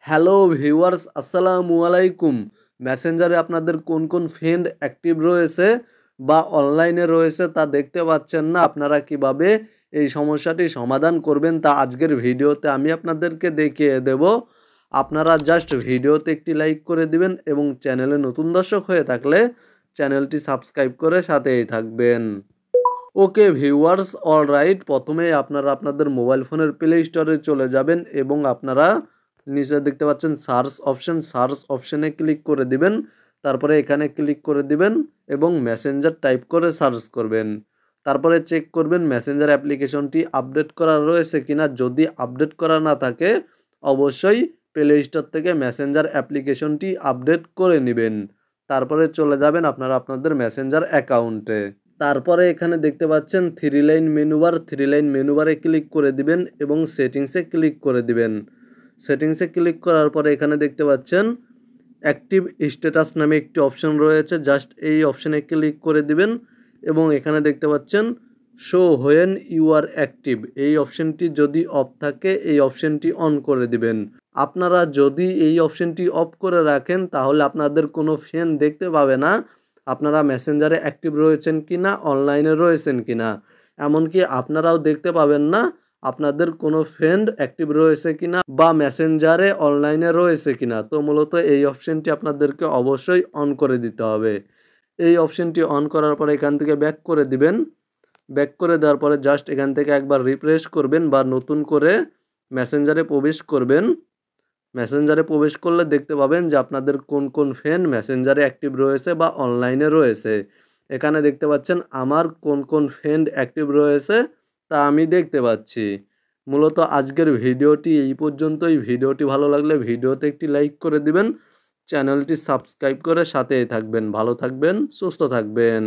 Hello viewers, আসসালামু আলাইকুম। মেসেঞ্জারে আপনাদের কোন কোন ফ্রেন্ড অ্যাক্টিভ রয়েছে বা অনলাইনে রয়েছে তা দেখতে পাচ্ছেন না। আপনারা কিভাবে এই সমস্যাটি সমাধান করবেন তা আজকের ভিডিওতে আমি আপনাদেরকে দেখিয়ে দেব। আপনারা জাস্ট ভিডিওতে একটি লাইক করে দিবেন এবং চ্যানেলে নতুন দর্শক হয়ে থাকলে চ্যানেলটি সাবস্ক্রাইব করে সাথেই থাকবেন। ওকে ভিউয়ার্স, অলরাইট, প্রথমেই আপনারা আপনাদের মোবাইল ফোনের প্লে স্টোরে চলে যাবেন এবং আপনারা নিচে দেখতে পাচ্ছেন সার্চ অপশনে ক্লিক করে দিবেন। তারপরে এখানে ক্লিক করে দিবেন এবং মেসেঞ্জার টাইপ করে সার্চ করবেন। তারপরে চেক করবেন মেসেঞ্জার অ্যাপ্লিকেশনটি আপডেট করা রয়েছে কিনা। যদি আপডেট করা না থাকে অবশ্যই প্লে স্টোর থেকে মেসেঞ্জার অ্যাপ্লিকেশনটি আপডেট করে নেবেন। তারপরে চলে যাবেন আপনারা আপনাদের মেসেঞ্জার অ্যাকাউন্টে। তারপরে এখানে দেখতে পাচ্ছেন থ্রি লাইন মেনুবারে ক্লিক করে দিবেন এবং সেটিংসে ক্লিক করে দিবেন। সেটিংসে ক্লিক করার পরে এখানে দেখতে পাচ্ছেন অ্যাক্টিভ স্ট্যাটাস নামে একটি অপশন রয়েছে, জাস্ট এই অপশনে ক্লিক করে দিবেন এবং এখানে দেখতে পাচ্ছেন show when you are active, এই অপশনটি যদি অফ থাকে এই অপশনটি অন করে দিবেন। আপনারা যদি এই অপশনটি অফ করে রাখেন তাহলে আপনাদের কোনো ফ্রেন্ড দেখতে পাবে না আপনারা মেসেঞ্জারে অ্যাক্টিভ রয়েছেন কিনা, অনলাইনে রয়েছেন কিনা। এমনকি আপনারাও দেখতে পাবেন না আপনাদের কোনো ফ্রেন্ড অ্যাক্টিভ রয়েছে কিনা বা মেসেঞ্জারে অনলাইনে রয়েছে কিনা। তো মূলত এই অপশনটি আপনাদেরকে অবশ্যই অন করে দিতে হবে। এই অপশনটি অন করার পরে এখান থেকে ব্যাক করে দিবেন। ব্যাক করে দেওয়ার পরে জাস্ট এখান থেকে একবার রিফ্রেশ করবেন বা নতুন করে মেসেঞ্জারে প্রবেশ করবেন। মেসেঞ্জারে প্রবেশ করলে দেখতে পাবেন যে আপনাদের কোন কোন ফ্রেন্ড মেসেঞ্জারে অ্যাক্টিভ রয়েছে বা অনলাইনে রয়েছে। এখানে দেখতে পাচ্ছেন আমার কোন কোন ফ্রেন্ড অ্যাক্টিভ রয়েছে তা আমি দেখতে পাচ্ছি। মূলত আজকের ভিডিওটি এই পর্যন্তই। ভিডিওটি ভালো লাগলে ভিডিওতে একটি লাইক করে দিবেন, চ্যানেলটি সাবস্ক্রাইব করে সাথেই থাকবেন। ভালো থাকবেন, সুস্থ থাকবেন।